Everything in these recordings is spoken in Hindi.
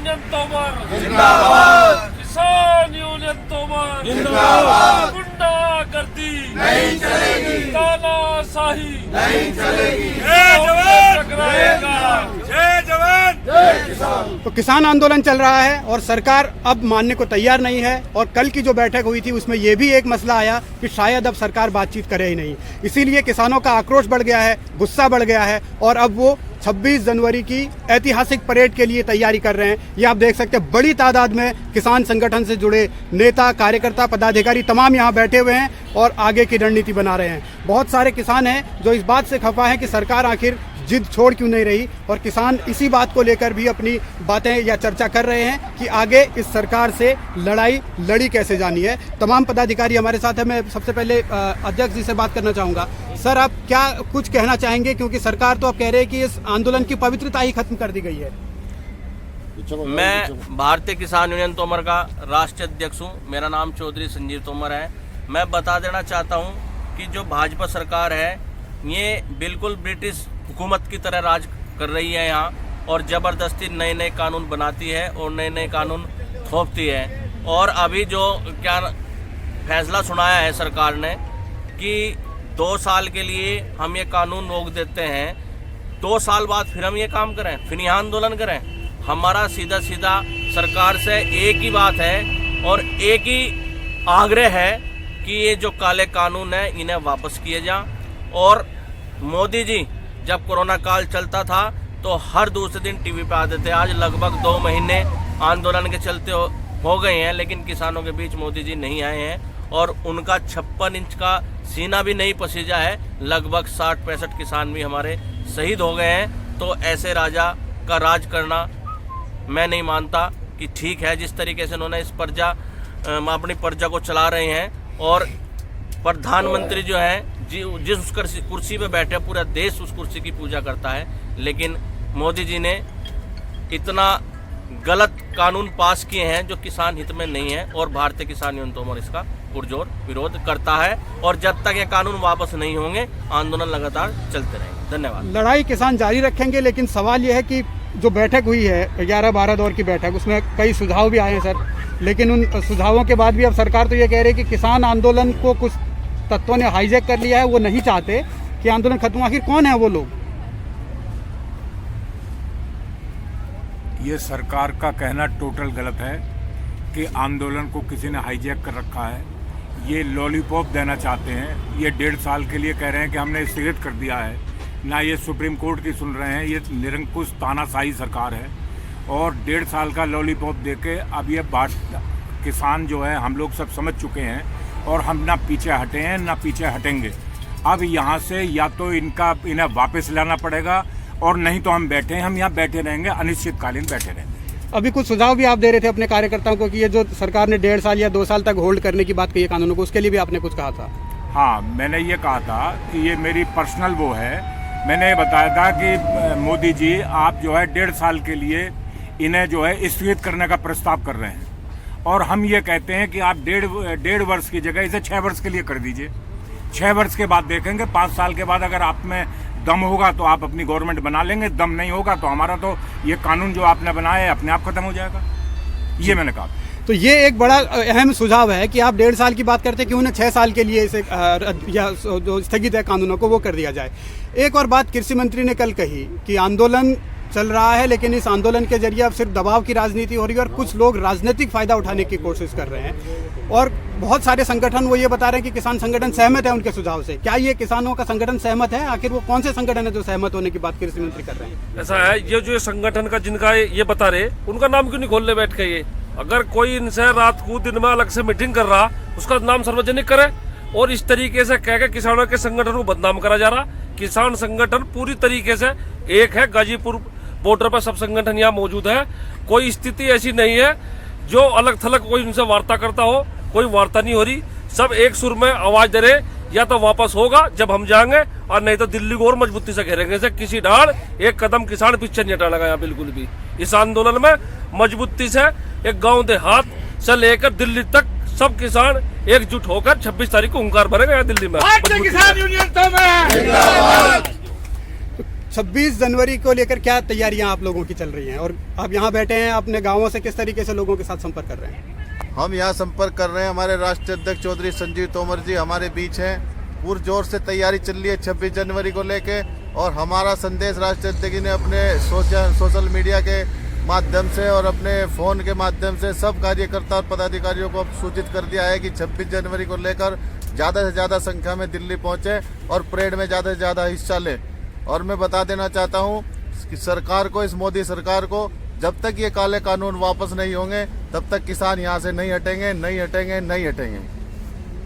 यूनियन तोमर जिंदाबाद, किसान यूनियन तोमर जिंदाबाद, गुंडागर्दी नहीं चलेगी, तानाशाही नहीं चलेगी। जय जवान जय जवान, जय किसान। तो किसान आंदोलन चल रहा है और सरकार अब मानने को तैयार नहीं है। और कल की जो बैठक हुई थी उसमें यह भी एक मसला आया कि शायद अब सरकार बातचीत करे ही नहीं। इसीलिए किसानों का आक्रोश बढ़ गया है, गुस्सा बढ़ गया है और अब वो 26 जनवरी की ऐतिहासिक परेड के लिए तैयारी कर रहे हैं। ये आप देख सकते हैं, बड़ी तादाद में किसान संगठन से जुड़े नेता, कार्यकर्ता, पदाधिकारी तमाम यहाँ बैठे हुए हैं और आगे की रणनीति बना रहे हैं। बहुत सारे किसान हैं जो इस बात से खफा है कि सरकार आखिर जिद छोड़ क्यों नहीं रही, और किसान इसी बात को लेकर भी अपनी बातें या चर्चा कर रहे हैं कि आगे इस सरकार से लड़ाई लड़ी कैसे जानी है। तमाम पदाधिकारी हमारे साथ है। मैं सबसे पहले अध्यक्ष जी से बात करना चाहूँगा। सर, आप क्या कुछ कहना चाहेंगे, क्योंकि सरकार तो अब कह रहे हैं कि इस आंदोलन की पवित्रता ही खत्म कर दी गई है। मैं भारतीय किसान यूनियन तोमर का राष्ट्रीय अध्यक्ष हूँ। मेरा नाम चौधरी संजीव तोमर है। मैं बता देना चाहता हूँ कि जो भाजपा सरकार है ये बिल्कुल ब्रिटिश हुकूमत की तरह राज कर रही है यहाँ, और ज़बरदस्ती नए नए कानून बनाती है और नए नए कानून थोपती है। और अभी जो क्या फैसला सुनाया है सरकार ने कि 2 साल के लिए हम ये कानून रोक देते हैं, 2 साल बाद फिर हम ये काम करें, फिर यहाँ आंदोलन करें। हमारा सीधा सीधा सरकार से एक ही बात है और एक ही आग्रह है कि ये जो काले कानून हैं इन्हें वापस किए जाएं। और मोदी जी जब कोरोना काल चलता था तो हर दूसरे दिन टीवी पे आते थे। आज लगभग 2 महीने आंदोलन के चलते हो गए हैं, लेकिन किसानों के बीच मोदी जी नहीं आए हैं और उनका 56 इंच का सीना भी नहीं पसीजा है। लगभग 60-65 किसान भी हमारे शहीद हो गए हैं। तो ऐसे राजा का राज करना मैं नहीं मानता कि ठीक है। जिस तरीके से उन्होंने इस अपनी प्रजा को चला रहे हैं, और प्रधानमंत्री जो है जिस कुर्सी पे बैठे पूरा देश उस कुर्सी की पूजा करता है, लेकिन मोदी जी ने इतना गलत कानून पास किए हैं जो किसान हित में नहीं है। और भारतीय किसान यूनियन तोमर इसका पुरजोर विरोध करता है और जब तक ये कानून वापस नहीं होंगे आंदोलन लगातार चलते रहेंगे। धन्यवाद। लड़ाई किसान जारी रखेंगे, लेकिन सवाल यह है कि जो बैठक हुई है 11-12 दौर की बैठक, उसमें कई सुझाव भी आए हैं सर, लेकिन उन सुझावों के बाद भी अब सरकार तो ये कह रही है कि किसान आंदोलन को कुछ तत्वों ने हाईजैक कर लिया है, वो नहीं चाहते कि आंदोलन खत्म। आखिर कौन है वो लोग? ये सरकार का कहना टोटल गलत है कि आंदोलन को किसी ने हाईजैक कर रखा है। ये लॉलीपॉप देना चाहते हैं। ये 1.5 साल के लिए कह रहे हैं कि हमने स्थगित कर दिया है। ना ये सुप्रीम कोर्ट की सुन रहे हैं। ये निरंकुश तानाशाही सरकार है और 1.5 साल का लॉलीपॉप देके अब ये किसान जो है हम लोग सब समझ चुके हैं और हम ना पीछे हटे हैं ना पीछे हटेंगे। अब यहाँ से या तो इन्हें वापस लाना पड़ेगा और नहीं तो हम यहाँ बैठे रहेंगे, अनिश्चितकालीन बैठे रहेंगे। अभी कुछ सुझाव भी आप दे रहे थे अपने कार्यकर्ताओं को कि ये जो सरकार ने 1.5 साल या 2 साल तक होल्ड करने की बात कही है कानूनों को, उसके लिए भी आपने कुछ कहा था। हाँ, मैंने ये कहा था कि ये मेरी पर्सनल वो है। मैंने बताया था कि मोदी जी आप जो है 1.5 साल के लिए इन्हें जो है स्थगित करने का प्रस्ताव कर रहे हैं, और हम ये कहते हैं कि आप 1.5 वर्ष की जगह इसे 6 वर्ष के लिए कर दीजिए। 6 वर्ष के बाद देखेंगे, 5 साल के बाद अगर आप में दम होगा तो आप अपनी गवर्नमेंट बना लेंगे, दम नहीं होगा तो हमारा तो ये कानून जो आपने बनाया है अपने आप खत्म हो जाएगा। ये मैंने कहा। तो ये एक बड़ा अहम सुझाव है कि आप 1.5 साल की बात करते हैं कि उन्हें 6 साल के लिए इसे या जो स्थगित है कानूनों को वो कर दिया जाए। एक और बात कृषि मंत्री ने कल कही कि आंदोलन चल रहा है, लेकिन इस आंदोलन के जरिए अब सिर्फ दबाव की राजनीति हो रही है और कुछ लोग राजनीतिक फायदा उठाने की कोशिश कर रहे हैं। और बहुत सारे संगठन वो ये बता रहे हैं कि किसान संगठन सहमत है उनके सुझाव से। क्या ये किसानों का संगठन सहमत है? आखिर वो कौन से संगठन है जो सहमत होने की बात कृषि मंत्री कर रहे हैं? ऐसा है, ये जो संगठन का जिनका ये बता रहे उनका नाम क्यों नहीं खोल ले बैठ के? ये अगर कोई इनसे रात को दिन में अलग से मीटिंग कर रहा उसका नाम सार्वजनिक करे, और इस तरीके से कह के किसानों के संगठन को बदनाम करा जा रहा। किसान संगठन पूरी तरीके से एक है। गाजीपुर बॉर्डर पर सब संगठन यहाँ मौजूद है। कोई स्थिति ऐसी नहीं है जो अलग थलग कोई उनसे वार्ता करता हो, कोई वार्ता नहीं हो रही। सब एक सुर में आवाज दे रहे, या तो वापस होगा जब हम जाएंगे, और नहीं तो दिल्ली को और मजबूती से घेरेंगे। से किसी डाल एक कदम किसान पीछे नहीं हटाने का यहाँ बिल्कुल भी। इस आंदोलन में मजबूती से एक गांव देहात से लेकर दिल्ली तक सब किसान एकजुट होकर 26 तारीख को हुंकार भरेंगे यहाँ दिल्ली में। 26 जनवरी को लेकर क्या तैयारियां आप लोगों की चल रही हैं, और आप यहाँ बैठे हैं अपने गांवों से, किस तरीके से लोगों के साथ संपर्क कर रहे हैं? हम यहाँ संपर्क कर रहे हैं, हमारे राष्ट्रीय अध्यक्ष चौधरी संजीव तोमर जी हमारे बीच हैं। पूरी जोर से तैयारी चल रही है 26 जनवरी को लेके, और हमारा संदेश राष्ट्रीय अध्यक्ष जी ने अपने सोशल मीडिया के माध्यम से और अपने फ़ोन के माध्यम से सब कार्यकर्ता और पदाधिकारियों को सूचित कर दिया है कि 26 जनवरी को लेकर ज़्यादा से ज़्यादा संख्या में दिल्ली पहुँचे और परेड में ज़्यादा से ज़्यादा हिस्सा लें। और मैं बता देना चाहता हूँ कि सरकार को, इस मोदी सरकार को, जब तक ये काले कानून वापस नहीं होंगे तब तक किसान यहाँ से नहीं हटेंगे, नहीं हटेंगे, नहीं हटेंगे।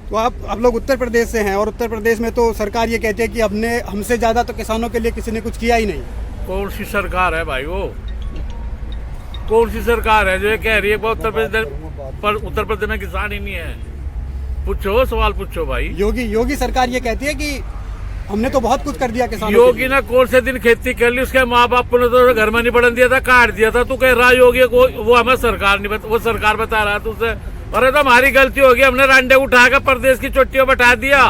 तो आप लोग उत्तर प्रदेश से हैं, और उत्तर प्रदेश में तो सरकार ये कहती है कि हमसे ज़्यादा तो किसानों के लिए किसी ने कुछ किया ही नहीं। कौन सी सरकार है भाई वो? कौन सी सरकार है जो ये कह रही है उत्तर प्रदेश में किसान ही नहीं है? पूछो, सवाल पूछो भाई। योगी सरकार ये कहती है कि हमने तो बहुत कुछ कर दिया किसानों योगी ने कौन से दिन खेती कर ली? उसके माँ बाप को तो घर में नहीं बढ़न दिया था, काट दिया था। तू कह रहा योगी को, वो हमें सरकार नहीं वो सरकार बता रहा है तुझसे। अरे तो हमारी गलती होगी, हमने रांडे उठाकर प्रदेश की चोटियों बैठा दिया।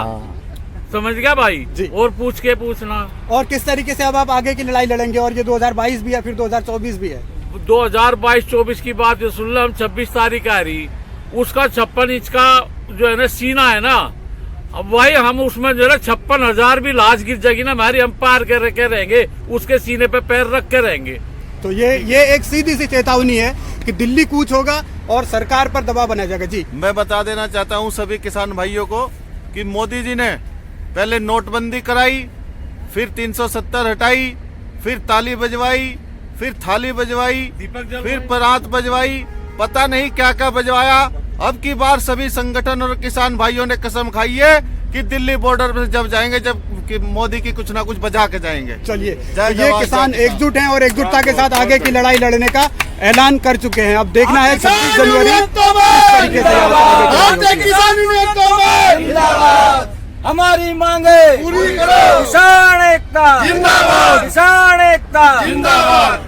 समझ गया भाई जी? और पूछ के पूछना। और किस तरीके से अब आप आगे की लड़ाई लड़ेंगे? और ये 2022 भी है, फिर 2024 भी है। 2022-24 की बात सुन लो। हम 26 तारीख आ रही, उसका 56 इंच का जो है ना सीना है ना, अब वही हम उसमें जो है 56,000 भी लाश गिर जाएगी ना हमारी, हम पार कर के रहेंगे, उसके सीने पे पैर रख के रहेंगे। तो ये एक सीधी सी चेतावनी है कि दिल्ली कूच होगा और सरकार पर दबाव बनाया जाएगा। जी, मैं बता देना चाहता हूँ सभी किसान भाइयों को कि मोदी जी ने पहले नोटबंदी कराई, फिर 370 हटाई, फिर ताली बजवाई, फिर थाली बजवाई, फिर परात बजवाई, पता नहीं क्या क्या बजवाया। अब की बार सभी संगठन और किसान भाइयों ने कसम खाई है कि दिल्ली बॉर्डर पर जब जाएंगे, जब कि मोदी की कुछ ना कुछ बजा के जाएंगे। चलिए, ये किसान एकजुट हैं और एकजुटता के साथ आगे की लड़ाई लड़ने का ऐलान कर चुके हैं। अब देखना है 26 जनवरी हमारी मांगे पूरी करो। किसान एकता जिंदाबाद, किसान एकता जिंदाबाद।